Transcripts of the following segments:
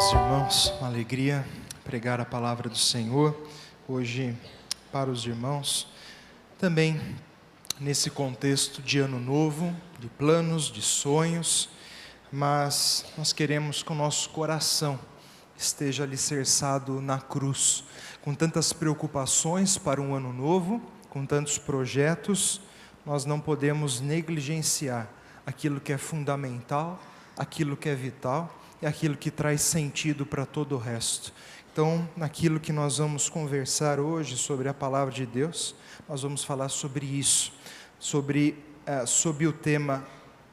Amados irmãos, uma alegria pregar a palavra do Senhor hoje para os irmãos, também nesse contexto de ano novo, de planos, de sonhos, mas nós queremos que o nosso coração esteja alicerçado na cruz, com tantas preocupações para um ano novo, com tantos projetos, nós não podemos negligenciar aquilo que é fundamental, aquilo que é vital, é aquilo que traz sentido para todo o resto. Então, naquilo que nós vamos conversar hoje sobre a palavra de Deus, nós vamos falar sobre isso, sobre o tema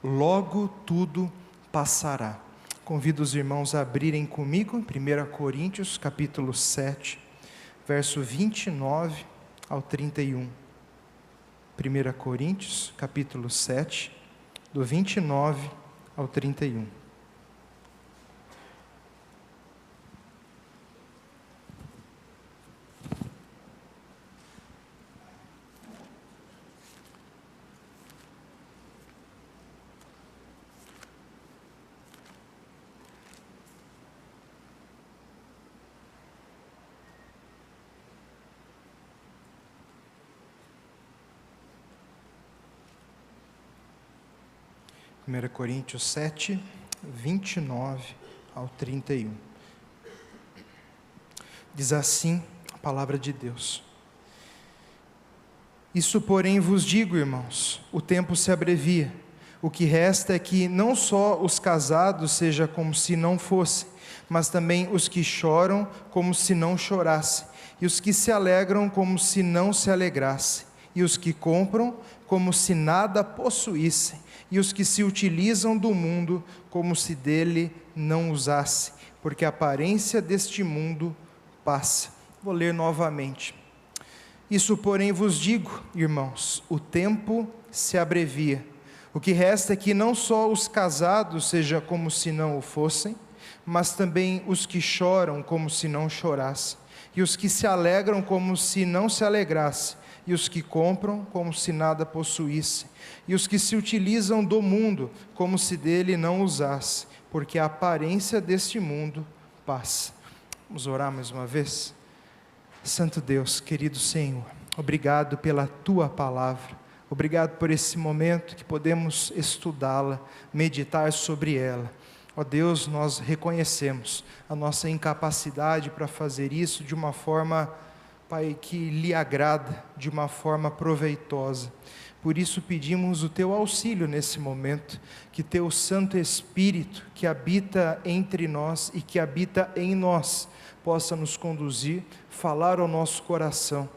Logo Tudo Passará. Convido os irmãos a abrirem comigo, 1 Coríntios, capítulo 7, verso 29 ao 31. 1 Coríntios, capítulo 7, do 29 ao 31. 1 Coríntios 7, 29 ao 31. Diz assim a palavra de Deus: Isso, porém, vos digo, irmãos, o tempo se abrevia. O que resta é que não só os casados seja como se não fossem, mas também os que choram como se não chorassem, e os que se alegram como se não se alegrassem, e os que compram como se nada possuíssem, e os que se utilizam do mundo como se dele não usasse, porque a aparência deste mundo passa. Vou ler novamente. Isso, porém, vos digo, irmãos, o tempo se abrevia. O que resta é que não só os casados seja como se não o fossem, mas também os que choram como se não chorassem, e os que se alegram como se não se alegrassem, e os que compram como se nada possuíssem, e os que se utilizam do mundo como se dele não usasse, porque a aparência deste mundo passa. Vamos orar mais uma vez? Santo Deus, querido Senhor, obrigado pela Tua palavra, obrigado por esse momento que podemos estudá-la, meditar sobre ela. Ó Deus, nós reconhecemos a nossa incapacidade para fazer isso de uma forma, Pai, que lhe agrada, de uma forma proveitosa. Por isso pedimos o Teu auxílio nesse momento, que Teu Santo Espírito, que habita entre nós e que habita em nós, possa nos conduzir, falar ao nosso coração.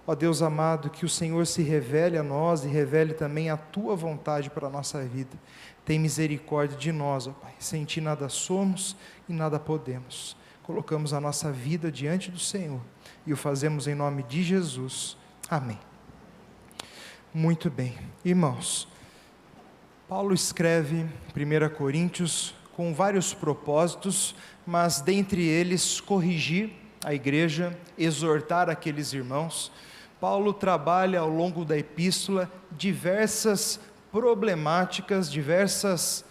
Ó Deus amado, que o Senhor se revele a nós e revele também a Tua vontade para a nossa vida. Tem misericórdia de nós, ó Pai. Sem Ti nada somos e nada podemos. Colocamos a nossa vida diante do Senhor e o fazemos em nome de Jesus. Amém. Muito bem. Irmãos, Paulo escreve 1 Coríntios com vários propósitos, mas dentre eles corrigir a igreja, exortar aqueles irmãos. Paulo trabalha ao longo da epístola diversas problemáticas, diversos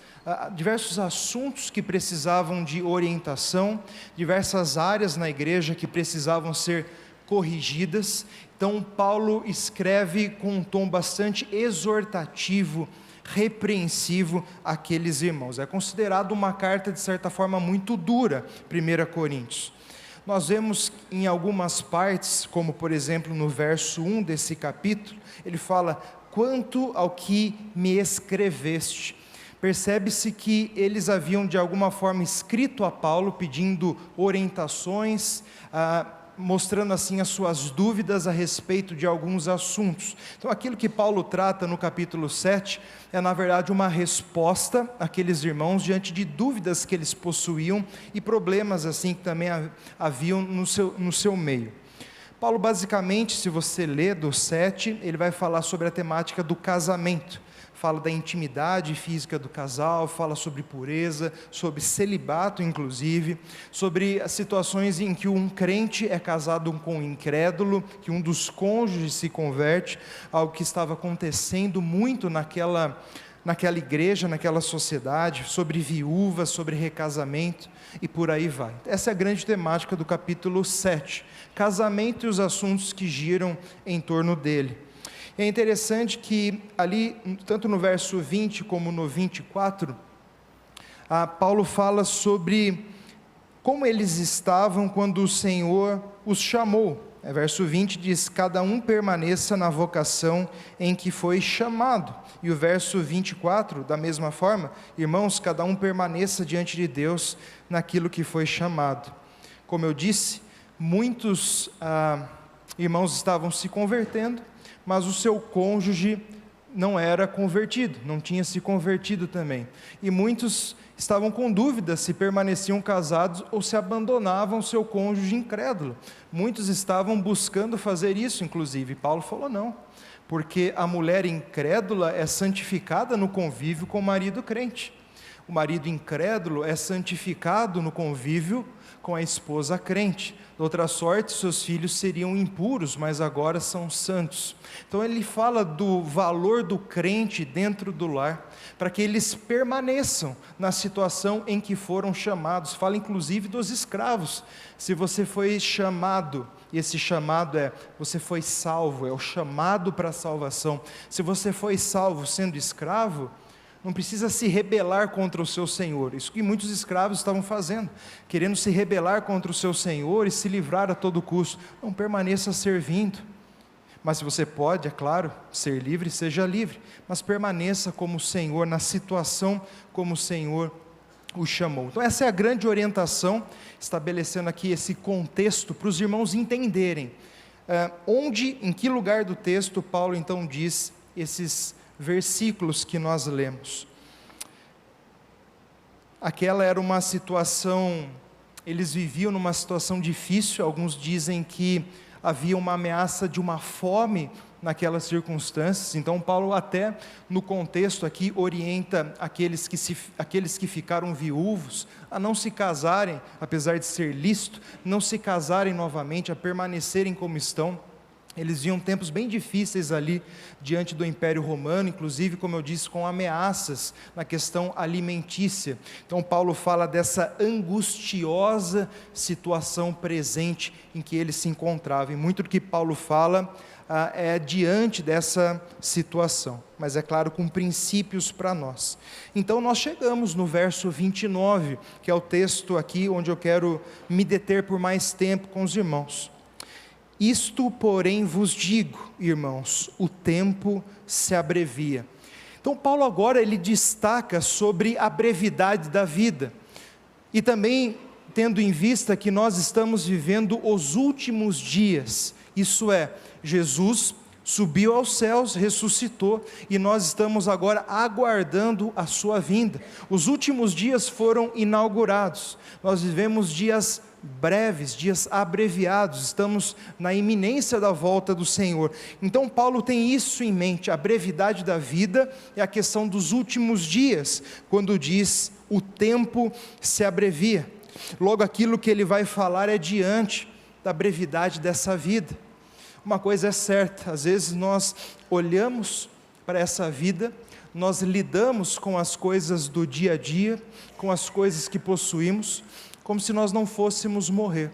assuntos que precisavam de orientação, diversas áreas na igreja que precisavam ser corrigidas. Então Paulo escreve com um tom bastante exortativo, repreensivo àqueles irmãos. É considerado uma carta de certa forma muito dura, 1 Coríntios. Nós vemos em algumas partes, como por exemplo no verso 1 desse capítulo, ele fala: quanto ao que me escreveste. Percebe-se que eles haviam de alguma forma escrito a Paulo, pedindo orientações, mostrando assim as suas dúvidas a respeito de alguns assuntos. Então aquilo que Paulo trata no capítulo 7 é na verdade uma resposta àqueles irmãos diante de dúvidas que eles possuíam e problemas assim que também haviam no seu meio. Paulo basicamente, se você ler do 7, ele vai falar sobre a temática do casamento. Fala da intimidade física do casal, fala sobre pureza, sobre celibato inclusive, sobre as situações em que um crente é casado com um incrédulo, que um dos cônjuges se converte, algo que estava acontecendo muito naquela naquela igreja, naquela sociedade, sobre viúvas, sobre recasamento e por aí vai. Essa é a grande temática do capítulo 7, casamento e os assuntos que giram em torno dele. É interessante que ali, tanto no verso 20 como no 24, Paulo fala sobre como eles estavam quando o Senhor os chamou. Verso 20 diz: cada um permaneça na vocação em que foi chamado. E o verso 24, da mesma forma: irmãos, cada um permaneça diante de Deus naquilo que foi chamado. Como eu disse, muitos irmãos estavam se convertendo, mas o seu cônjuge não era convertido, não tinha se convertido também. E muitos estavam com dúvida se permaneciam casados ou se abandonavam seu cônjuge incrédulo. Muitos estavam buscando fazer isso, inclusive. Paulo falou não, porque a mulher incrédula é santificada no convívio com o marido crente. O marido incrédulo é santificado no convívio com a esposa crente. De outra sorte, seus filhos seriam impuros, mas agora são santos. Então ele fala do valor do crente dentro do lar, para que eles permaneçam na situação em que foram chamados. Fala inclusive dos escravos. Se você foi chamado, e esse chamado você foi salvo, é o chamado para a salvação. Se você foi salvo sendo escravo, não precisa se rebelar contra o seu senhor. Isso que muitos escravos estavam fazendo, querendo se rebelar contra o seu senhor e se livrar a todo custo. Não, permaneça servindo. Mas se você pode, é claro, ser livre, seja livre. Mas permaneça como o Senhor, na situação como o Senhor o chamou. Então essa é a grande orientação, estabelecendo aqui esse contexto para os irmãos entenderem em que lugar do texto Paulo então diz esses versículos que nós lemos. Aquela era uma situação, eles viviam numa situação difícil. Alguns dizem que havia uma ameaça de uma fome naquelas circunstâncias. Então Paulo, até no contexto aqui, orienta aqueles que ficaram viúvos a não se casarem, apesar de ser lícito, não se casarem novamente, a permanecerem como estão. Eles viam tempos bem difíceis ali diante do Império Romano, inclusive, como eu disse, com ameaças na questão alimentícia. Então Paulo fala dessa angustiosa situação presente em que ele se encontrava, e muito do que Paulo fala é diante dessa situação, mas é claro, com princípios para nós. Então nós chegamos no verso 29, que é o texto aqui onde eu quero me deter por mais tempo com os irmãos. Isto, porém, vos digo, irmãos, o tempo se abrevia. Então Paulo agora ele destaca sobre a brevidade da vida, e também tendo em vista que nós estamos vivendo os últimos dias, isso é, Jesus subiu aos céus, ressuscitou, e nós estamos agora aguardando a sua vinda. Os últimos dias foram inaugurados, nós vivemos dias breves, dias abreviados, estamos na iminência da volta do Senhor. Então Paulo tem isso em mente, a brevidade da vida é a questão dos últimos dias, quando diz o tempo se abrevia. Logo aquilo que ele vai falar é diante da brevidade dessa vida. Uma coisa é certa, às vezes nós olhamos para essa vida, nós lidamos com as coisas do dia a dia, com as coisas que possuímos, como se nós não fôssemos morrer,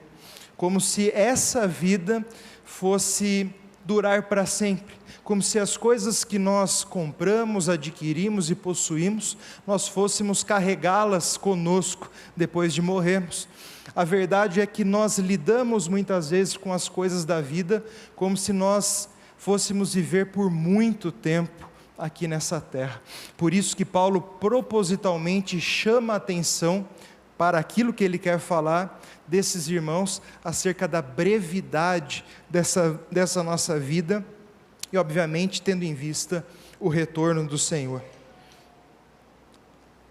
como se essa vida fosse durar para sempre, como se as coisas que nós compramos, adquirimos e possuímos, nós fôssemos carregá-las conosco depois de morrermos. A verdade é que nós lidamos muitas vezes com as coisas da vida como se nós fôssemos viver por muito tempo aqui nessa terra. Por isso que Paulo propositalmente chama a atenção para aquilo que ele quer falar desses irmãos, acerca da brevidade dessa nossa vida, e obviamente tendo em vista o retorno do Senhor.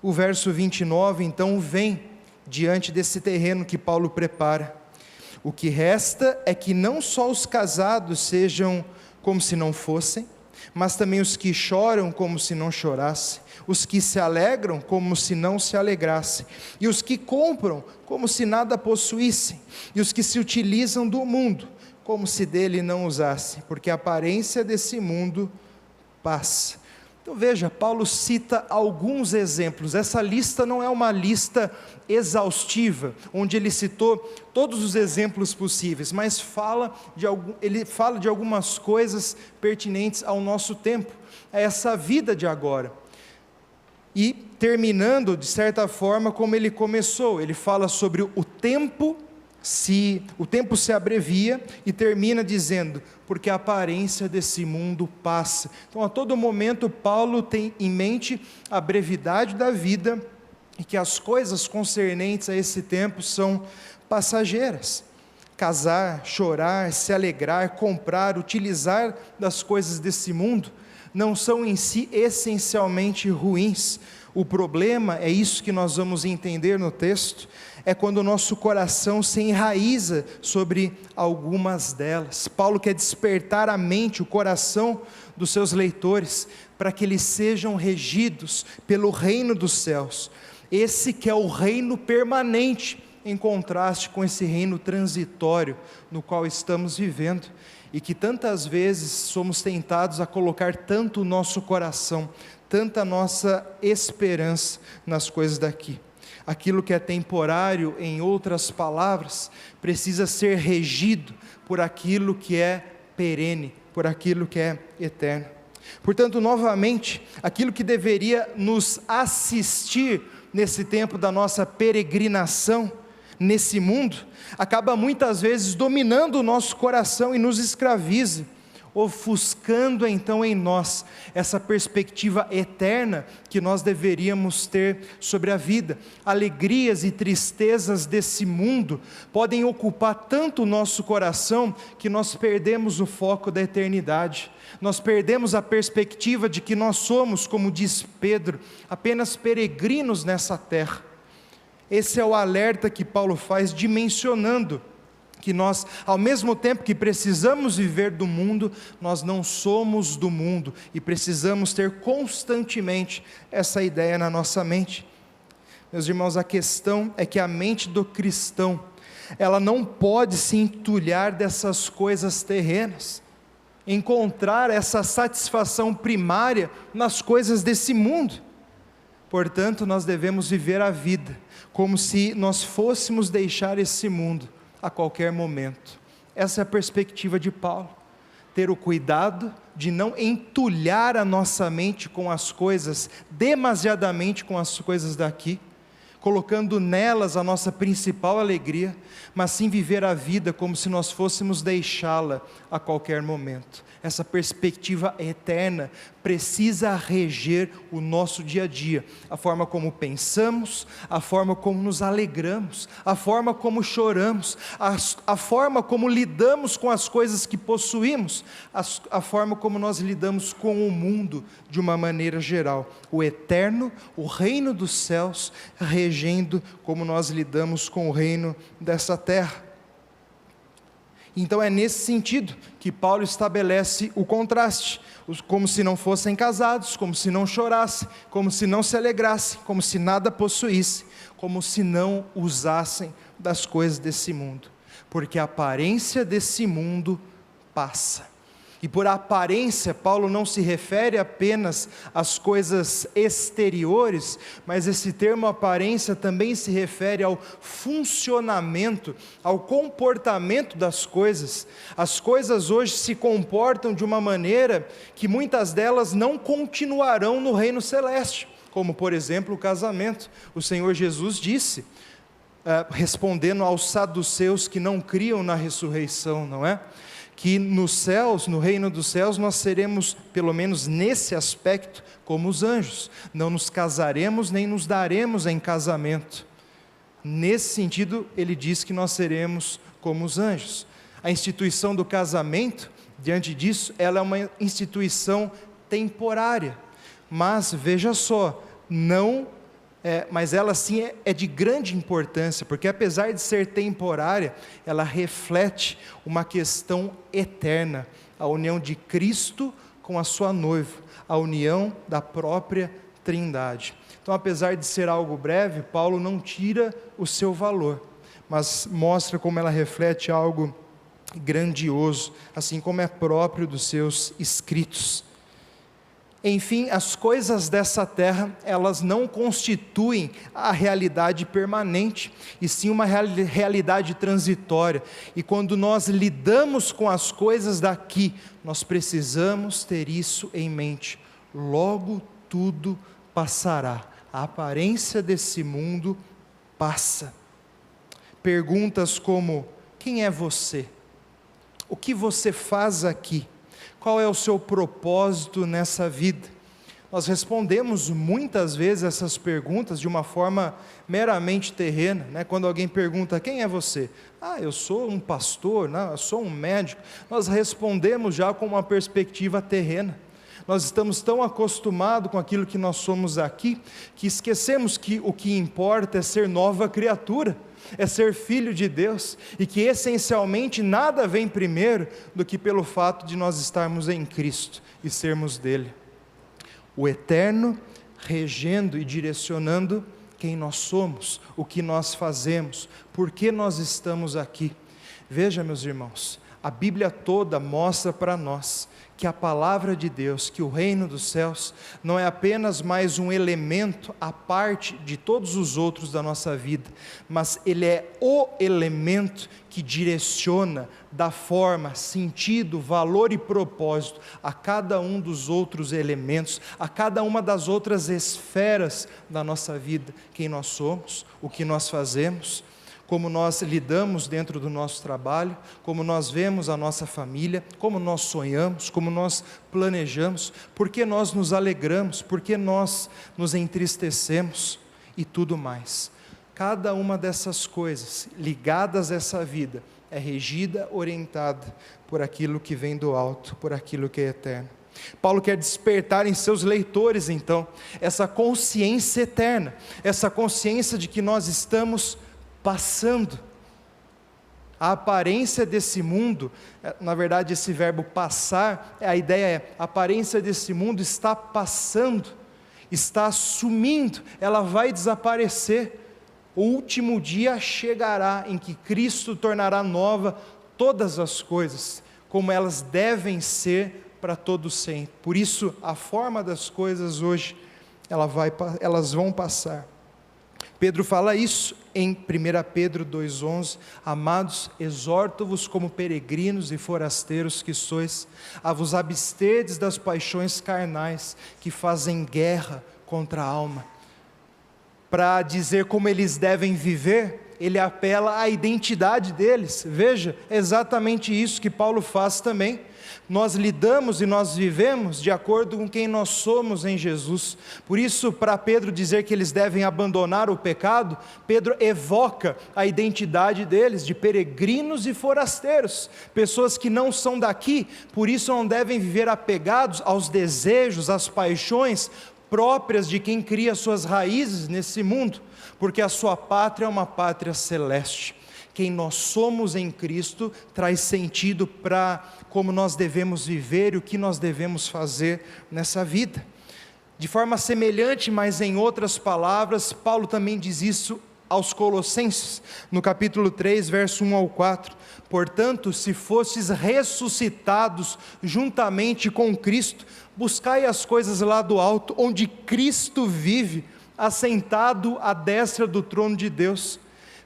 O verso 29 então vem diante desse terreno que Paulo prepara. O que resta é que não só os casados sejam como se não fossem, mas também os que choram como se não chorassem, os que se alegram como se não se alegrassem, e os que compram como se nada possuíssem, e os que se utilizam do mundo como se dele não usassem, porque a aparência desse mundo passa. Então veja, Paulo cita alguns exemplos. Essa lista não é uma lista exaustiva, onde ele citou todos os exemplos possíveis, mas ele fala de algumas coisas pertinentes ao nosso tempo, a essa vida de agora. E terminando, de certa forma, como ele começou, ele fala sobre o tempo se abrevia, e termina dizendo, porque a aparência desse mundo passa. Então, a todo momento, Paulo tem em mente a brevidade da vida, e que as coisas concernentes a esse tempo são passageiras. Casar, chorar, se alegrar, comprar, utilizar das coisas desse mundo, não são em si essencialmente ruins. O problema, é isso que nós vamos entender no texto, é quando o nosso coração se enraiza sobre algumas delas. Paulo quer despertar a mente, o coração dos seus leitores, para que eles sejam regidos pelo reino dos céus. Esse que é o reino permanente, em contraste com esse reino transitório no qual estamos vivendo, e que tantas vezes somos tentados a colocar tanto o nosso coração, tanta nossa esperança nas coisas daqui. Aquilo que é temporário, em outras palavras, precisa ser regido por aquilo que é perene, por aquilo que é eterno. Portanto, novamente, aquilo que deveria nos assistir nesse tempo da nossa peregrinação, nesse mundo, acaba muitas vezes dominando o nosso coração e nos escraviza, ofuscando então em nós essa perspectiva eterna que nós deveríamos ter sobre a vida. Alegrias e tristezas desse mundo podem ocupar tanto o nosso coração que nós perdemos o foco da eternidade. Nós perdemos a perspectiva de que nós somos, como diz Pedro, apenas peregrinos nessa terra. Esse é o alerta que Paulo faz, dimensionando que nós, ao mesmo tempo que precisamos viver do mundo, nós não somos do mundo, e precisamos ter constantemente essa ideia na nossa mente. Meus irmãos, a questão é que a mente do cristão, ela não pode se entulhar dessas coisas terrenas, encontrar essa satisfação primária nas coisas desse mundo. Portanto, nós devemos viver a vida como se nós fôssemos deixar esse mundo a qualquer momento. Essa é a perspectiva de Paulo. Ter o cuidado de não entulhar a nossa mente com as coisas, demasiadamente com as coisas daqui, colocando nelas a nossa principal alegria, mas sim viver a vida como se nós fôssemos deixá-la a qualquer momento. Essa perspectiva eterna precisa reger o nosso dia a dia, a forma como pensamos, a forma como nos alegramos, a forma como choramos, a forma como lidamos com as coisas que possuímos, a forma como nós lidamos com o mundo de uma maneira geral. O eterno, o reino dos céus, regendo como nós lidamos com o reino dessa terra. Então é nesse sentido que Paulo estabelece o contraste, como se não fossem casados, como se não chorassem, como se não se alegrassem, como se nada possuíssem, como se não usassem das coisas desse mundo, porque a aparência desse mundo passa. E por aparência, Paulo não se refere apenas às coisas exteriores, mas esse termo aparência também se refere ao funcionamento, ao comportamento das coisas. As coisas hoje se comportam de uma maneira que muitas delas não continuarão no reino celeste, como por exemplo o casamento. O Senhor Jesus disse, respondendo aos saduceus que não criam na ressurreição, não é? Que nos céus, no reino dos céus, nós seremos, pelo menos nesse aspecto, como os anjos. Não nos casaremos, nem nos daremos em casamento. Nesse sentido, ele diz que nós seremos como os anjos. A instituição do casamento, diante disso, ela é uma instituição temporária. Mas, veja só, mas ela sim é de grande importância, porque apesar de ser temporária, ela reflete uma questão eterna, a união de Cristo com a sua noiva, a união da própria Trindade. Então, apesar de ser algo breve, Paulo não tira o seu valor, mas mostra como ela reflete algo grandioso, assim como é próprio dos seus escritos. Enfim, as coisas dessa terra, elas não constituem a realidade permanente, e sim uma realidade transitória. E quando nós lidamos com as coisas daqui, nós precisamos ter isso em mente. Logo tudo passará. A aparência desse mundo passa. Perguntas como: quem é você? O que você faz aqui? Qual é o seu propósito nessa vida? Nós respondemos muitas vezes essas perguntas de uma forma meramente terrena, né? Quando alguém pergunta: quem é você? Eu sou um pastor, não, eu sou um médico. Nós respondemos já com uma perspectiva terrena. Nós estamos tão acostumados com aquilo que nós somos aqui, que esquecemos que o que importa é ser nova criatura, é ser filho de Deus, e que essencialmente nada vem primeiro do que pelo fato de nós estarmos em Cristo e sermos dele. O eterno regendo e direcionando quem nós somos, o que nós fazemos, por que nós estamos aqui. Veja, meus irmãos, a Bíblia toda mostra para nós que a palavra de Deus, que o reino dos céus, não é apenas mais um elemento à parte de todos os outros da nossa vida, mas ele é o elemento que direciona, dá forma, sentido, valor e propósito a cada um dos outros elementos, a cada uma das outras esferas da nossa vida, quem nós somos, o que nós fazemos, como nós lidamos dentro do nosso trabalho, como nós vemos a nossa família, como nós sonhamos, como nós planejamos, por que nós nos alegramos, por que nós nos entristecemos e tudo mais. Cada uma dessas coisas ligadas a essa vida é regida, orientada por aquilo que vem do alto, por aquilo que é eterno. Paulo quer despertar em seus leitores, então, essa consciência eterna, essa consciência de que nós estamos passando. A aparência desse mundo, na verdade esse verbo passar, a ideia é, a aparência desse mundo está passando, está sumindo, ela vai desaparecer. O último dia chegará em que Cristo tornará nova todas as coisas, como elas devem ser para todo sempre. Por isso a forma das coisas hoje, elas vão passar. Pedro fala isso em 1 Pedro 2,11, amados, exorto-vos como peregrinos e forasteiros que sois, a vos absterdes das paixões carnais, que fazem guerra contra a alma. Para dizer como eles devem viver, ele apela à identidade deles. Veja, é exatamente isso que Paulo faz também. Nós lidamos e nós vivemos de acordo com quem nós somos em Jesus. Por isso, para Pedro dizer que eles devem abandonar o pecado, Pedro evoca a identidade deles, de peregrinos e forasteiros, pessoas que não são daqui, por isso não devem viver apegados aos desejos, às paixões próprias de quem cria suas raízes nesse mundo, porque a sua pátria é uma pátria celeste. Quem nós somos em Cristo traz sentido para como nós devemos viver e o que nós devemos fazer nessa vida. De forma semelhante, mas em outras palavras, Paulo também diz isso aos Colossenses, no capítulo 3, verso 1 ao 4. Portanto, se fostes ressuscitados juntamente com Cristo, buscai as coisas lá do alto, onde Cristo vive, assentado à destra do trono de Deus.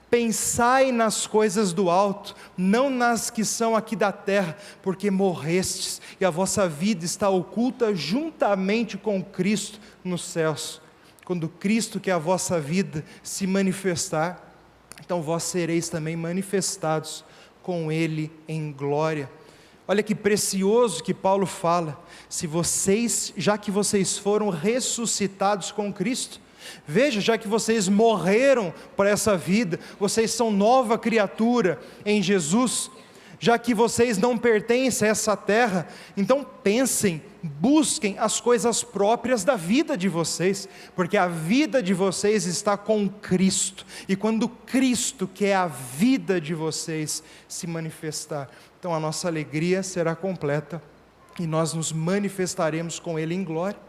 Pensai nas coisas do alto, não nas que são aqui da terra, porque morrestes, e a vossa vida está oculta juntamente com Cristo nos céus. Quando Cristo, que é a vossa vida, se manifestar, então vós sereis também manifestados com Ele em glória. Olha que precioso que Paulo fala, já que vocês foram ressuscitados com Cristo, veja, já que vocês morreram para essa vida, vocês são nova criatura em Jesus, já que vocês não pertencem a essa terra, então pensem, busquem as coisas próprias da vida de vocês, porque a vida de vocês está com Cristo, e quando Cristo, que é a vida de vocês, se manifestar, então a nossa alegria será completa, e nós nos manifestaremos com Ele em glória.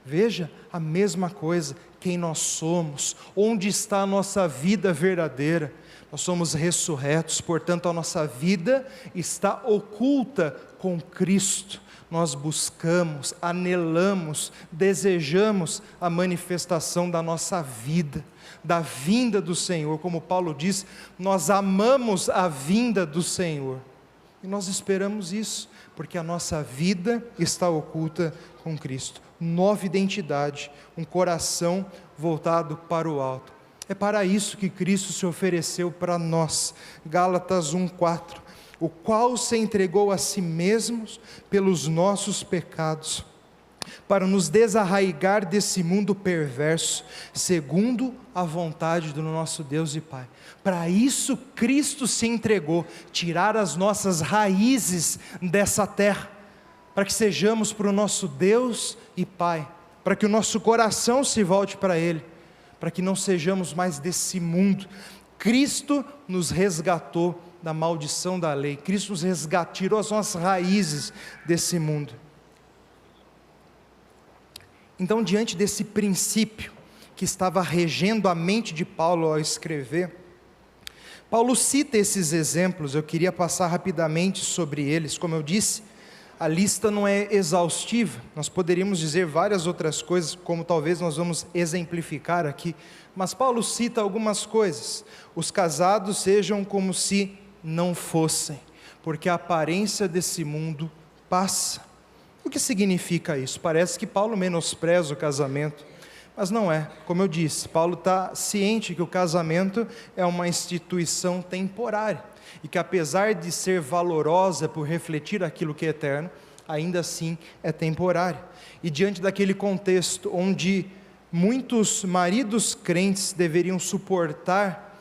Veja, a mesma coisa, quem nós somos, onde está a nossa vida verdadeira. Nós somos ressurretos, portanto a nossa vida está oculta com Cristo. nós buscamos, anelamos, desejamos a manifestação da nossa vida, da vinda do Senhor. Como Paulo diz, nós amamos a vinda do Senhor. E nós esperamos isso, porque a nossa vida está oculta com Cristo. Nova identidade, um coração voltado para o alto. É para isso que Cristo se ofereceu para nós. Gálatas 1:4, o qual se entregou a si mesmo pelos nossos pecados, para nos desarraigar desse mundo perverso, segundo a vontade do nosso Deus e Pai. Para isso Cristo se entregou, tirar as nossas raízes dessa terra, para que sejamos para o nosso Deus e Pai, para que o nosso coração se volte para Ele, para que não sejamos mais desse mundo. Cristo nos resgatou da maldição da lei, Cristo nos resgatou, tirou as nossas raízes desse mundo. Então, diante desse princípio que estava regendo a mente de Paulo ao escrever, Paulo cita esses exemplos. Eu queria passar rapidamente sobre eles. Como eu disse, a lista não é exaustiva, nós poderíamos dizer várias outras coisas, como talvez nós vamos exemplificar aqui, mas Paulo cita algumas coisas. Os casados sejam como se não fossem, porque a aparência desse mundo passa. O que significa isso? Parece que Paulo menospreza o casamento, mas não é. Como eu disse, Paulo está ciente que o casamento é uma instituição temporária, e que apesar de ser valorosa por refletir aquilo que é eterno, ainda assim é temporário. E diante daquele contexto onde muitos maridos crentes deveriam suportar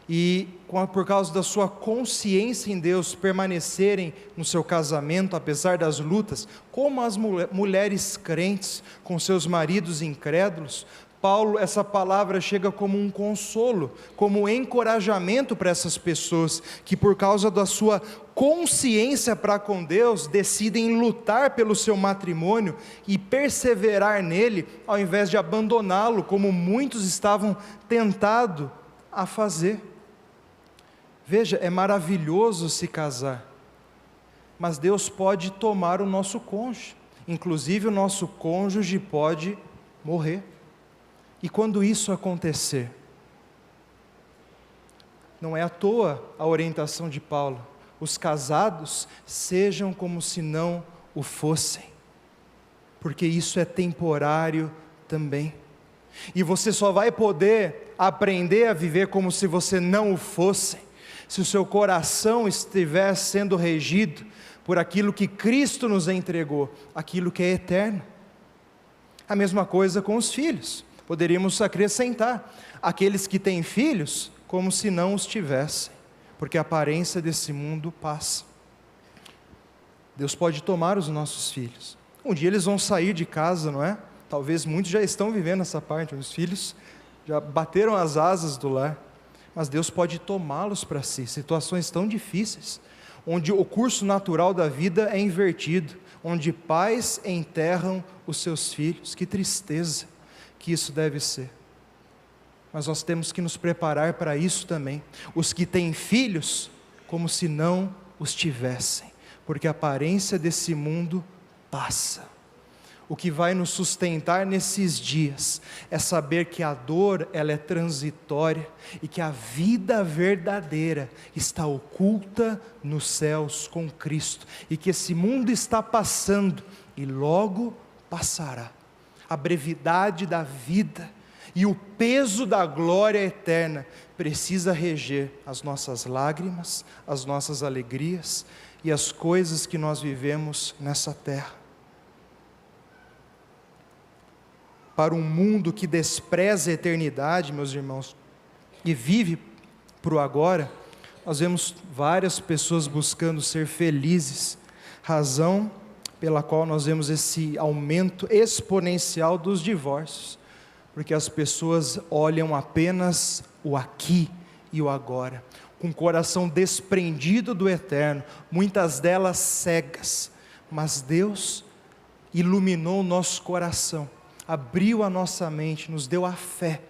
e por causa da sua consciência em Deus, permanecerem no seu casamento, apesar das lutas, como as mulheres crentes com seus maridos incrédulos, Paulo, essa palavra chega como um consolo, como um encorajamento para essas pessoas, que por causa da sua consciência para com Deus, decidem lutar pelo seu matrimônio e perseverar nele, ao invés de abandoná-lo, como muitos estavam tentados a fazer. Veja, é maravilhoso se casar, mas Deus pode tomar o nosso cônjuge, inclusive o nosso cônjuge pode morrer. E quando isso acontecer, não é à toa a orientação de Paulo: os casados sejam como se não o fossem, porque isso é temporário também. E você só vai poder aprender a viver como se você não o fosse, se o seu coração estiver sendo regido por aquilo que Cristo nos entregou, aquilo que é eterno. A mesma coisa com os filhos. Poderíamos acrescentar, aqueles que têm filhos, como se não os tivessem, porque a aparência desse mundo passa. Deus pode tomar os nossos filhos. Um dia eles vão sair de casa, não é? Talvez muitos já estão vivendo essa parte, os filhos já bateram as asas do lar, mas Deus pode tomá-los para si, situações tão difíceis, onde o curso natural da vida é invertido, onde pais enterram os seus filhos. Que tristeza que isso deve ser. Mas nós temos que nos preparar para isso também. Os que têm filhos, como se não os tivessem, porque a aparência desse mundo passa. O que vai nos sustentar nesses dias é saber que a dor, ela é transitória, e que a vida verdadeira está oculta nos céus com Cristo, e que esse mundo está passando e logo passará. A brevidade da vida e o peso da glória eterna precisa reger as nossas lágrimas, as nossas alegrias e as coisas que nós vivemos nessa terra. Para um mundo que despreza a eternidade, meus irmãos, e vive para o agora, nós vemos várias pessoas buscando ser felizes, razão pela qual nós vemos esse aumento exponencial dos divórcios, porque as pessoas olham apenas o aqui e o agora, com o coração desprendido do eterno, muitas delas cegas, mas Deus iluminou o nosso coração, abriu a nossa mente, nos deu a fé,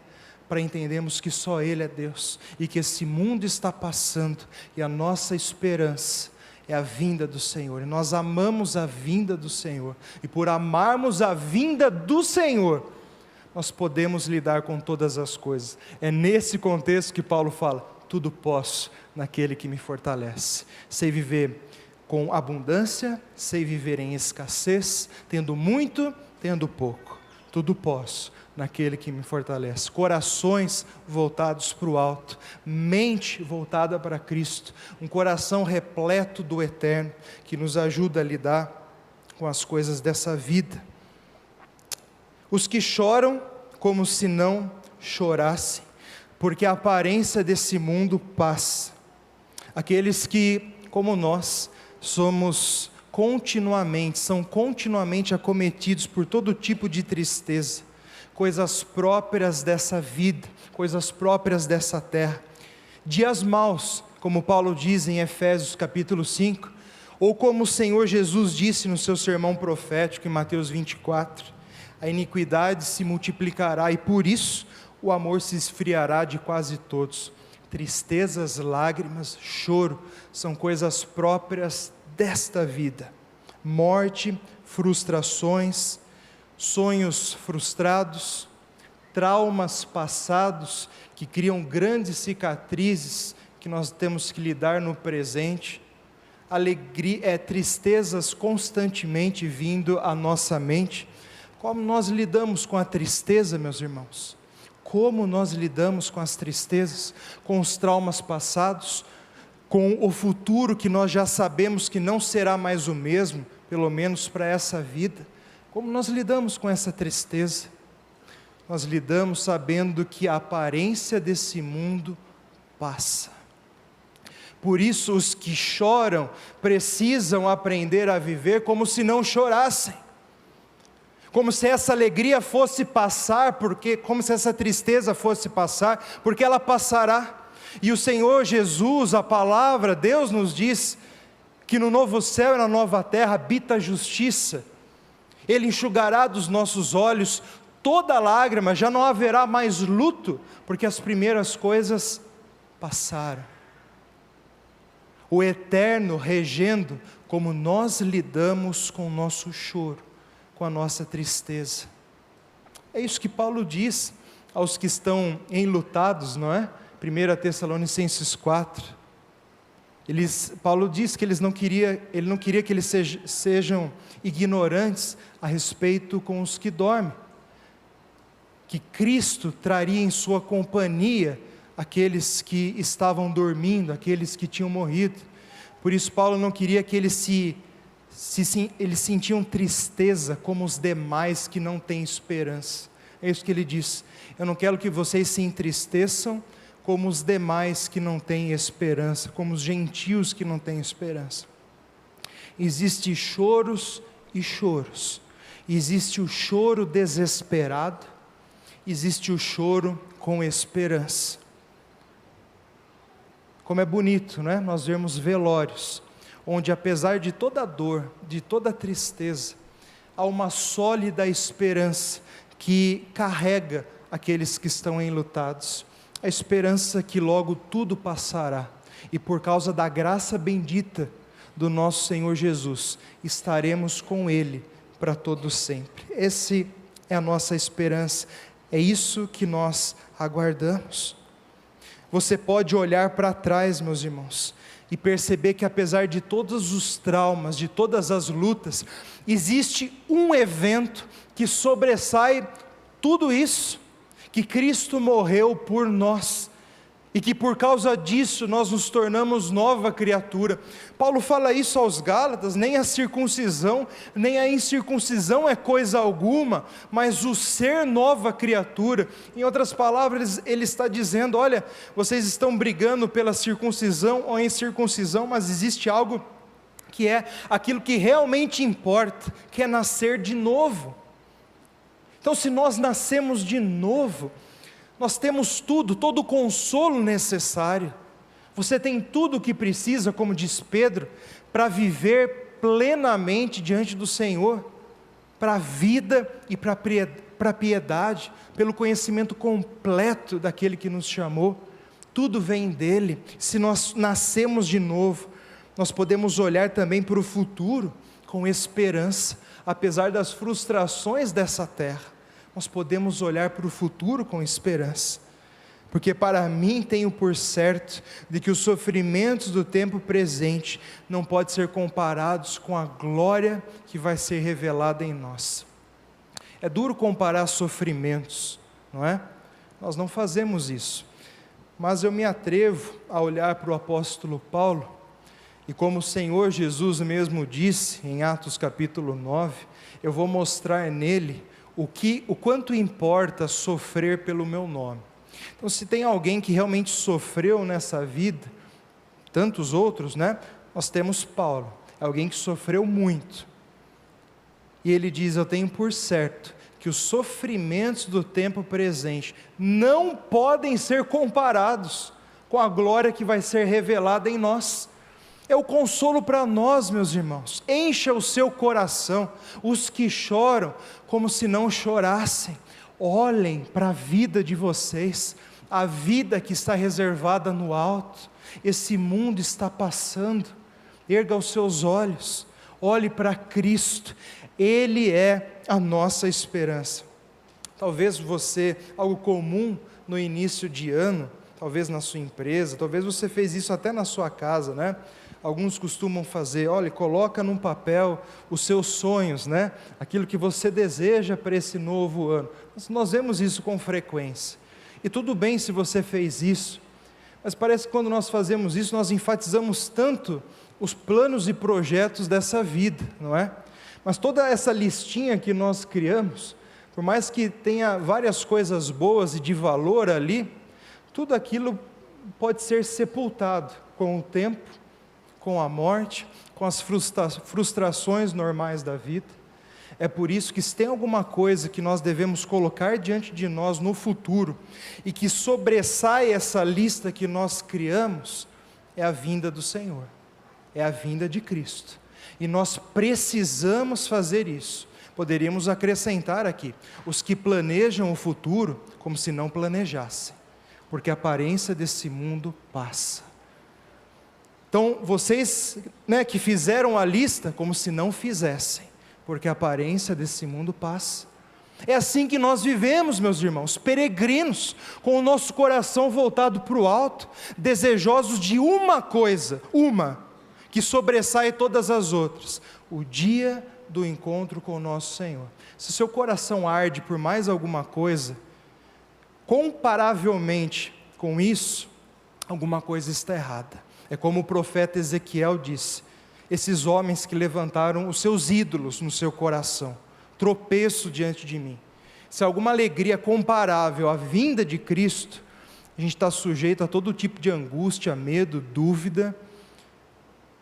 para entendermos que só Ele é Deus, e que esse mundo está passando, e a nossa esperança é a vinda do Senhor, e nós amamos a vinda do Senhor, e por amarmos a vinda do Senhor, nós podemos lidar com todas as coisas. É nesse contexto que Paulo fala: tudo posso naquele que me fortalece. Sei viver com abundância, sei viver em escassez, tendo muito, tendo pouco, tudo posso naquele que me fortalece. Corações voltados para o alto, mente voltada para Cristo, um coração repleto do eterno, que nos ajuda a lidar com as coisas dessa vida. Os que choram como se não chorassem, porque a aparência desse mundo passa. Aqueles que, como nós, são continuamente acometidos por todo tipo de tristeza, coisas próprias dessa vida, coisas próprias dessa terra, dias maus, como Paulo diz em Efésios capítulo 5, ou como o Senhor Jesus disse no seu sermão profético em Mateus 24, a iniquidade se multiplicará e por isso o amor se esfriará de quase todos. Tristezas, lágrimas, choro, são coisas próprias desta vida. Morte, frustrações, sonhos frustrados, traumas passados que criam grandes cicatrizes que nós temos que lidar no presente. Tristezas constantemente vindo à nossa mente. Como nós lidamos com a tristeza, meus irmãos? Como nós lidamos com as tristezas, com os traumas passados, com o futuro que nós já sabemos que não será mais o mesmo, pelo menos para essa vida? Como nós lidamos com essa tristeza? Nós lidamos sabendo que a aparência desse mundo passa. Por isso os que choram precisam aprender a viver como se não chorassem. Como se essa alegria fosse passar, como se essa tristeza fosse passar, porque ela passará. E o Senhor Jesus, a palavra, Deus nos diz que no novo céu e na nova terra habita a justiça. Ele enxugará dos nossos olhos toda lágrima, já não haverá mais luto, porque as primeiras coisas passaram. O eterno regendo como nós lidamos com o nosso choro, com a nossa tristeza. É isso que Paulo diz aos que estão enlutados, não é? 1 Tessalonicenses 4. Paulo diz que ele não queria que eles sejam ignorantes a respeito com os que dormem, que Cristo traria em sua companhia aqueles que estavam dormindo, aqueles que tinham morrido. Por isso Paulo não queria que eles sentiam tristeza como os demais que não têm esperança. É isso que ele diz: eu não quero que vocês se entristeçam como os demais que não têm esperança, como os gentios que não têm esperança. Existem choros e choros. Existe o choro desesperado, existe o choro com esperança. Como é bonito, não é? Nós vemos velórios, onde apesar de toda a dor, de toda a tristeza, há uma sólida esperança que carrega aqueles que estão enlutados. A esperança que logo tudo passará, e por causa da graça bendita do nosso Senhor Jesus, estaremos com Ele para todo sempre. Essa é a nossa esperança, é isso que nós aguardamos. Você pode olhar para trás, meus irmãos, e perceber que apesar de todos os traumas, de todas as lutas, existe um evento que sobressai tudo isso, que Cristo morreu por nós, e que por causa disso nós nos tornamos nova criatura. Paulo fala isso aos Gálatas: nem a circuncisão, nem a incircuncisão é coisa alguma, mas o ser nova criatura. Em outras palavras, ele está dizendo: olha, vocês estão brigando pela circuncisão ou incircuncisão, mas existe algo que é aquilo que realmente importa, que é nascer de novo. Então, se nós nascemos de novo, nós temos tudo, todo o consolo necessário. Você tem tudo o que precisa, como diz Pedro, para viver plenamente diante do Senhor, para a vida e para a piedade, pelo conhecimento completo daquele que nos chamou. Tudo vem dele. Se nós nascemos de novo, nós podemos olhar também para o futuro com esperança, apesar das frustrações dessa terra, nós podemos olhar para o futuro com esperança, porque para mim tenho por certo de que os sofrimentos do tempo presente não podem ser comparados com a glória que vai ser revelada em nós. É duro comparar sofrimentos, não é? Nós não fazemos isso, mas eu me atrevo a olhar para o apóstolo Paulo, e como o Senhor Jesus mesmo disse em Atos capítulo 9, eu vou mostrar nele o quanto importa sofrer pelo meu nome. Então, se tem alguém que realmente sofreu nessa vida, tantos outros, né? Nós temos Paulo, alguém que sofreu muito, e ele diz: eu tenho por certo que os sofrimentos do tempo presente não podem ser comparados com a glória que vai ser revelada em nós. É o consolo para nós, meus irmãos. Encha o seu coração, os que choram, como se não chorassem. Olhem para a vida de vocês, a vida que está reservada no alto. Esse mundo está passando. Erga os seus olhos, olhe para Cristo, Ele é a nossa esperança. Talvez você, algo comum no início de ano, talvez na sua empresa, talvez você fez isso até na sua casa, né? Alguns costumam fazer, olha, coloca num papel os seus sonhos, né? Aquilo que você deseja para esse novo ano. Nós vemos isso com frequência, e tudo bem se você fez isso, mas parece que quando nós fazemos isso, nós enfatizamos tanto os planos e projetos dessa vida, não é? Mas toda essa listinha que nós criamos, por mais que tenha várias coisas boas e de valor ali, tudo aquilo pode ser sepultado com o tempo, com a morte, com as frustrações normais da vida. É por isso que se tem alguma coisa que nós devemos colocar diante de nós no futuro, e que sobressai essa lista que nós criamos, é a vinda do Senhor, é a vinda de Cristo, e nós precisamos fazer isso. Poderíamos acrescentar aqui, os que planejam o futuro como se não planejassem, porque a aparência desse mundo passa. Então, vocês, né, que fizeram a lista, como se não fizessem, porque a aparência desse mundo passa. É assim que nós vivemos, meus irmãos, peregrinos, com o nosso coração voltado para o alto, desejosos de uma coisa, que sobressai todas as outras: o dia do encontro com o nosso Senhor. Se seu coração arde por mais alguma coisa, comparavelmente com isso, alguma coisa está errada. É como o profeta Ezequiel disse: esses homens que levantaram os seus ídolos no seu coração, tropeço diante de mim. Se há alguma alegria comparável à vinda de Cristo, a gente está sujeito a todo tipo de angústia, medo, dúvida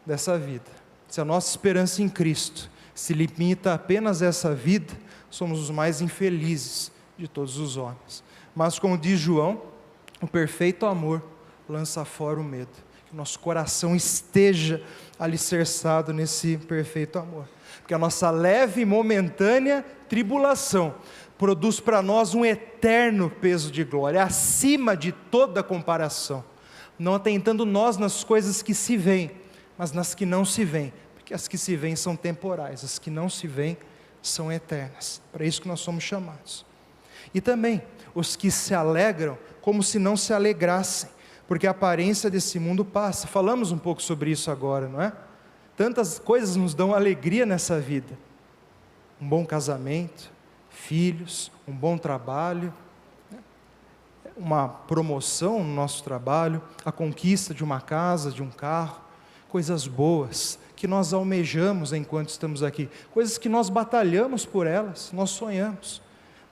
dessa vida. Se a nossa esperança em Cristo se limita apenas a essa vida, somos os mais infelizes de todos os homens. Mas como diz João, o perfeito amor lança fora o medo. Que nosso coração esteja alicerçado nesse perfeito amor, porque a nossa leve e momentânea tribulação produz para nós um eterno peso de glória, acima de toda comparação, não atentando nós nas coisas que se veem, mas nas que não se veem, porque as que se veem são temporais, as que não se veem são eternas. Para isso que nós somos chamados. E também os que se alegram como se não se alegrassem, porque a aparência desse mundo passa. Falamos um pouco sobre isso agora, não é? Tantas coisas nos dão alegria nessa vida: um bom casamento, filhos, um bom trabalho, uma promoção no nosso trabalho, a conquista de uma casa, de um carro, coisas boas que nós almejamos enquanto estamos aqui, coisas que nós batalhamos por elas, nós sonhamos,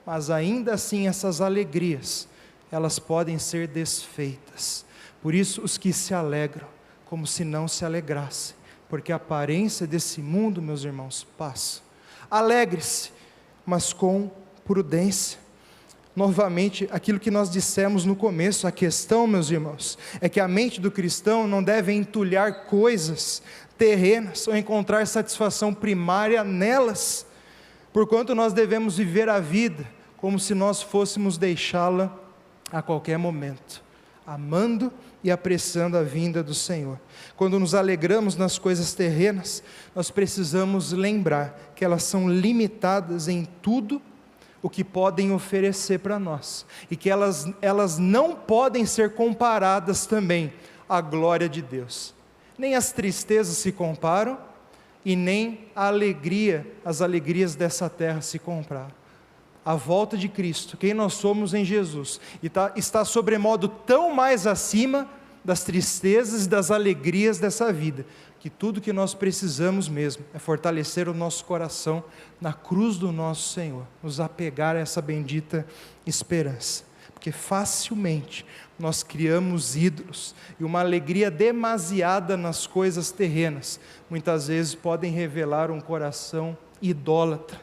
mas ainda assim essas alegrias, elas podem ser desfeitas. Por isso os que se alegram, como se não se alegrassem, porque a aparência desse mundo, meus irmãos, passa. Alegre-se, mas com prudência. Novamente, aquilo que nós dissemos no começo, a questão, meus irmãos, é que a mente do cristão não deve entulhar coisas terrenas, ou encontrar satisfação primária nelas, porquanto nós devemos viver a vida como se nós fôssemos deixá-la a qualquer momento. amando e apressando a vinda do Senhor. Quando nos alegramos nas coisas terrenas, nós precisamos lembrar que elas são limitadas em tudo o que podem oferecer para nós, e que elas não podem ser comparadas também à glória de Deus. Nem as tristezas se comparam, e nem as alegrias dessa terra se comparam. A volta de Cristo, quem nós somos em Jesus, está sobremodo tão mais acima das tristezas e das alegrias dessa vida, que tudo que nós precisamos mesmo é fortalecer o nosso coração na cruz do nosso Senhor, nos apegar a essa bendita esperança, porque facilmente nós criamos ídolos, e uma alegria demasiada nas coisas terrenas, muitas vezes podem revelar um coração idólatra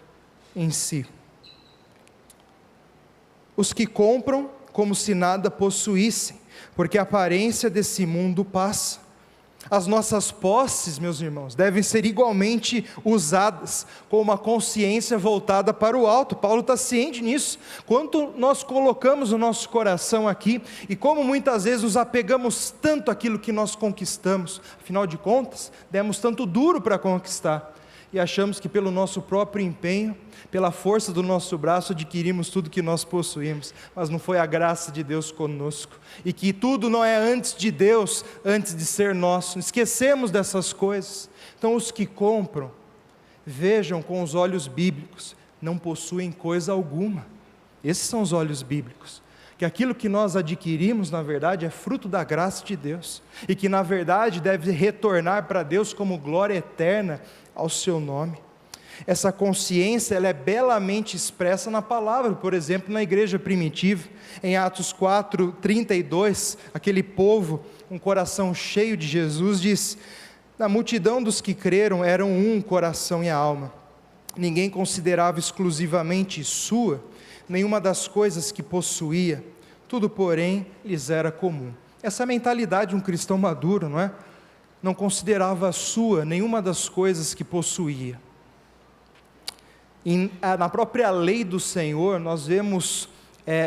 em si. Os que compram como se nada possuíssem, porque a aparência desse mundo passa. As nossas posses, meus irmãos, devem ser igualmente usadas com uma consciência voltada para o alto. Paulo está ciente nisso. Quanto nós colocamos o nosso coração aqui, e como muitas vezes nos apegamos tanto àquilo que nós conquistamos, afinal de contas, demos tanto duro para conquistar, e achamos que pelo nosso próprio empenho, pela força do nosso braço, adquirimos tudo que nós possuímos, mas não foi a graça de Deus conosco, e que tudo não é antes de Deus, antes de ser nosso. Esquecemos dessas coisas. Então os que compram, vejam com os olhos bíblicos, não possuem coisa alguma. Esses são os olhos bíblicos, que aquilo que nós adquirimos, na verdade, é fruto da graça de Deus, e que na verdade deve retornar para Deus como glória eterna ao seu nome. Essa consciência, ela é belamente expressa na palavra, por exemplo, na igreja primitiva, em Atos 4:32, aquele povo, um coração cheio de Jesus, diz: na multidão dos que creram, eram um coração e alma, ninguém considerava exclusivamente sua nenhuma das coisas que possuía, tudo porém lhes era comum. Essa é a mentalidade de um cristão maduro, não é? Não considerava sua nenhuma das coisas que possuía. Na própria lei do Senhor, nós vemos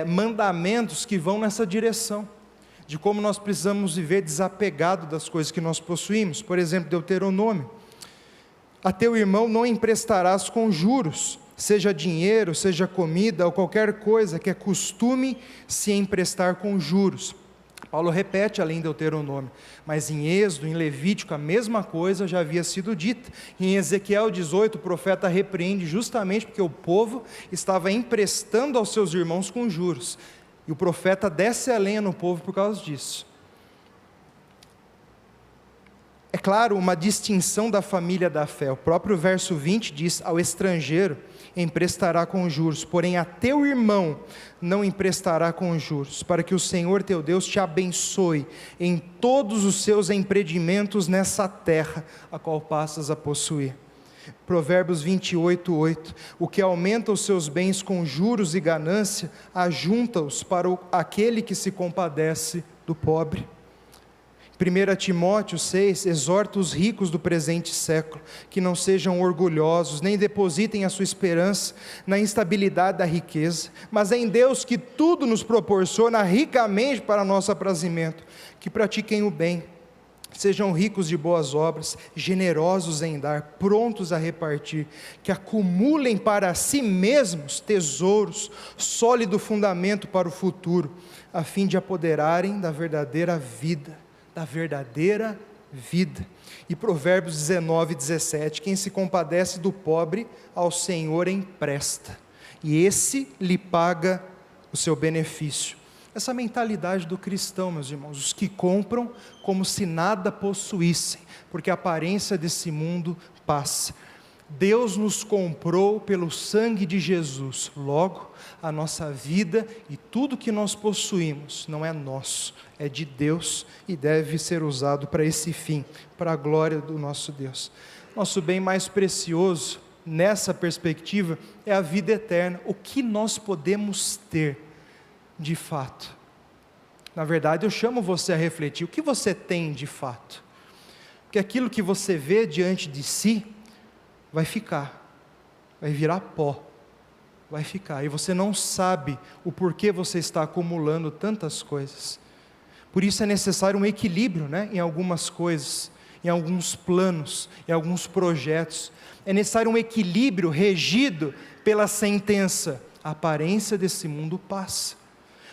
mandamentos que vão nessa direção, de como nós precisamos viver desapegado das coisas que nós possuímos. Por exemplo, Deuteronômio: a teu irmão não emprestarás com juros, seja dinheiro, seja comida, ou qualquer coisa que é costume se emprestar com juros. Paulo repete além de Deuteronômio, mas em Êxodo, em Levítico, a mesma coisa já havia sido dita. Em Ezequiel 18, o profeta repreende justamente porque o povo estava emprestando aos seus irmãos com juros, e o profeta desce a lenha no povo por causa disso. É claro, uma distinção da família da fé. O próprio verso 20 diz: ao estrangeiro emprestará com juros, porém a teu irmão não emprestará com juros, para que o Senhor teu Deus te abençoe em todos os seus empreendimentos nessa terra, a qual passas a possuir. Provérbios 28:8, o que aumenta os seus bens com juros e ganância, ajunta-os para aquele que se compadece do pobre. 1 Timóteo 6, exorta os ricos do presente século, que não sejam orgulhosos, nem depositem a sua esperança na instabilidade da riqueza, mas é em Deus que tudo nos proporciona ricamente para nosso aprazimento, que pratiquem o bem, sejam ricos de boas obras, generosos em dar, prontos a repartir, que acumulem para si mesmos tesouros, sólido fundamento para o futuro, a fim de apoderarem da verdadeira vida. E Provérbios 19:17, quem se compadece do pobre, ao Senhor empresta, e esse lhe paga o seu benefício. Essa mentalidade do cristão, meus irmãos, os que compram como se nada possuíssem, porque a aparência desse mundo passa. Deus nos comprou pelo sangue de Jesus, logo a nossa vida e tudo que nós possuímos não é nosso, é de Deus e deve ser usado para esse fim, para a glória do nosso Deus. Nosso bem mais precioso nessa perspectiva é a vida eterna. O que nós podemos ter de fato? Na verdade, eu chamo você a refletir, o que você tem de fato? Porque aquilo que você vê diante de si vai ficar, vai virar pó, vai ficar, e você não sabe o porquê você está acumulando tantas coisas. Por isso é necessário um equilíbrio, né, em algumas coisas, em alguns planos, em alguns projetos. É necessário um equilíbrio regido pela sentença: a aparência desse mundo passa.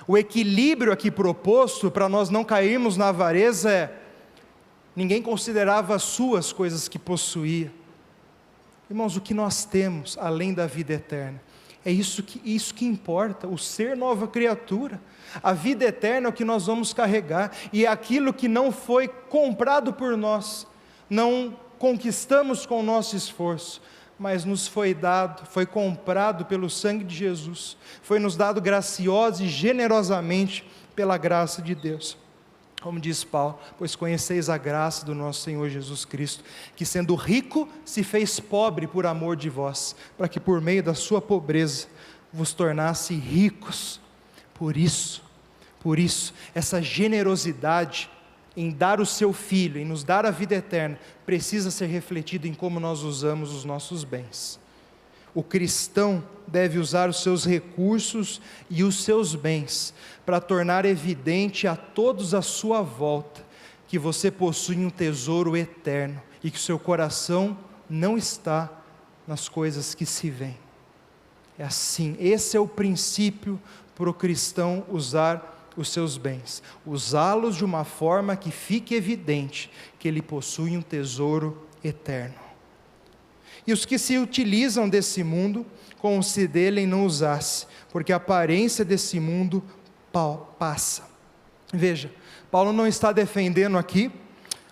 O equilíbrio aqui proposto para nós não cairmos na avareza é: ninguém considerava as suas coisas que possuía. Irmãos, o que nós temos além da vida eterna, é isso que importa, o ser nova criatura. A vida eterna é o que nós vamos carregar, e é aquilo que não foi comprado por nós, não conquistamos com o nosso esforço, mas nos foi dado, foi comprado pelo sangue de Jesus, foi nos dado graciosa e generosamente pela graça de Deus. Como diz Paulo: pois conheceis a graça do nosso Senhor Jesus Cristo, que sendo rico se fez pobre por amor de vós, para que por meio da sua pobreza vos tornasse ricos. Por isso, essa generosidade em dar o seu Filho, em nos dar a vida eterna, precisa ser refletida em como nós usamos os nossos bens. O cristão deve usar os seus recursos e os seus bens para tornar evidente a todos à sua volta que você possui um tesouro eterno e que o seu coração não está nas coisas que se veem. É assim, esse é o princípio para o cristão usar os seus bens, usá-los de uma forma que fique evidente que ele possui um tesouro eterno. E os que se utilizam desse mundo, como se dele não usasse, porque a aparência desse mundo passa. Veja, Paulo não está defendendo aqui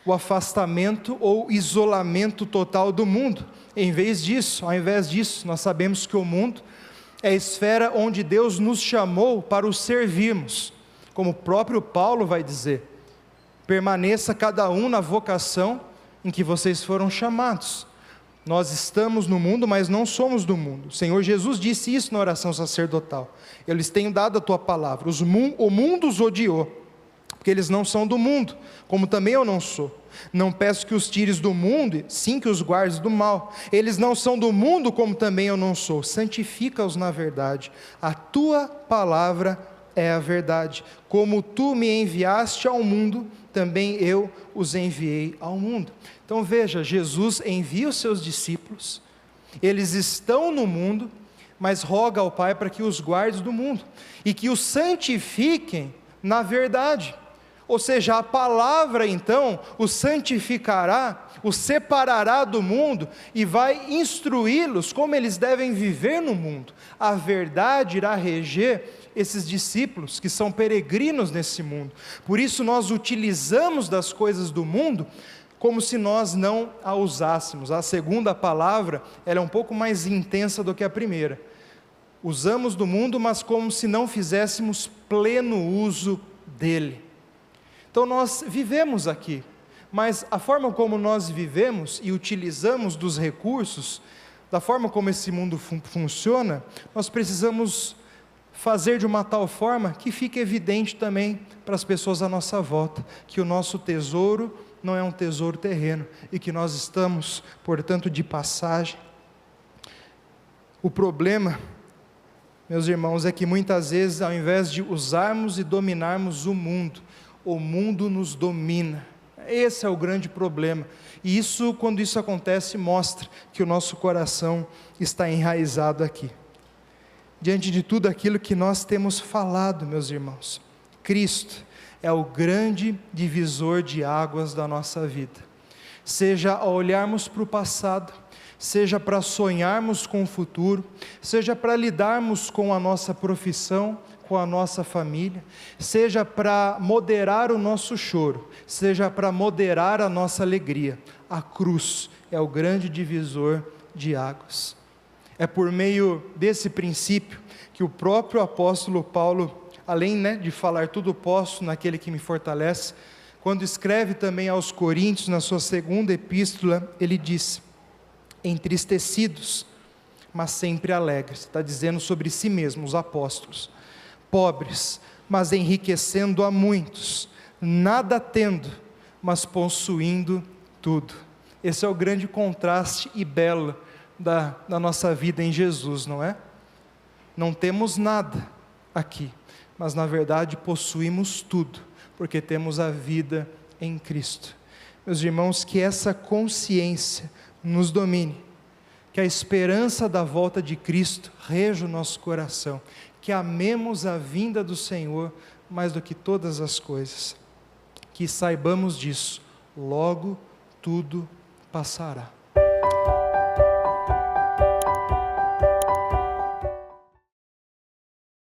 o afastamento ou isolamento total do mundo. Ao invés disso, nós sabemos que o mundo é a esfera onde Deus nos chamou para o servirmos. Como o próprio Paulo vai dizer: permaneça cada um na vocação em que vocês foram chamados. Nós estamos no mundo, mas não somos do mundo. O Senhor Jesus disse isso na oração sacerdotal: eu lhes tenho dado a tua palavra, o mundo os odiou, porque eles não são do mundo, como também eu não sou. Não peço que os tires do mundo, sim que os guardes do mal. Eles não são do mundo, como também eu não sou. Santifica-os na verdade, a tua palavra é a verdade. Como tu me enviaste ao mundo, também eu os enviei ao mundo. Então veja, Jesus envia os seus discípulos, eles estão no mundo, mas roga ao Pai para que os guarde do mundo, e que os santifiquem na verdade. Ou seja, a palavra então os santificará, os separará do mundo, e vai instruí-los como eles devem viver no mundo. A verdade irá reger esses discípulos que são peregrinos nesse mundo. Por isso nós utilizamos das coisas do mundo como se nós não a usássemos. A segunda palavra, ela é um pouco mais intensa do que a primeira. Usamos do mundo, mas como se não fizéssemos pleno uso dele. Então nós vivemos aqui, mas a forma como nós vivemos e utilizamos dos recursos, da forma como esse mundo funciona, nós precisamos fazer de uma tal forma que fique evidente também para as pessoas à nossa volta, que o nosso tesouro não é um tesouro terreno, e que nós estamos, portanto, de passagem. O problema, meus irmãos, é que muitas vezes, ao invés de usarmos e dominarmos o mundo nos domina. Esse é o grande problema, e isso, quando isso acontece, mostra que o nosso coração está enraizado aqui. Diante de tudo aquilo que nós temos falado, meus irmãos, Cristo é o grande divisor de águas da nossa vida, seja ao olharmos para o passado, seja para sonharmos com o futuro, seja para lidarmos com a nossa profissão, com a nossa família, seja para moderar o nosso choro, seja para moderar a nossa alegria. A cruz é o grande divisor de águas. É por meio desse princípio que o próprio apóstolo Paulo, além de falar tudo posso naquele que me fortalece, quando escreve também aos Coríntios, na sua segunda epístola, ele diz: entristecidos, mas sempre alegres. Está dizendo sobre si mesmo, os apóstolos. Pobres, mas enriquecendo a muitos, nada tendo, mas possuindo tudo. Esse é o grande contraste e belo da nossa vida em Jesus, não é? Não temos nada aqui, mas na verdade possuímos tudo, porque temos a vida em Cristo. Meus irmãos, que essa consciência nos domine, que a esperança da volta de Cristo reja o nosso coração, que amemos a vinda do Senhor mais do que todas as coisas, que saibamos disso, logo tudo passará.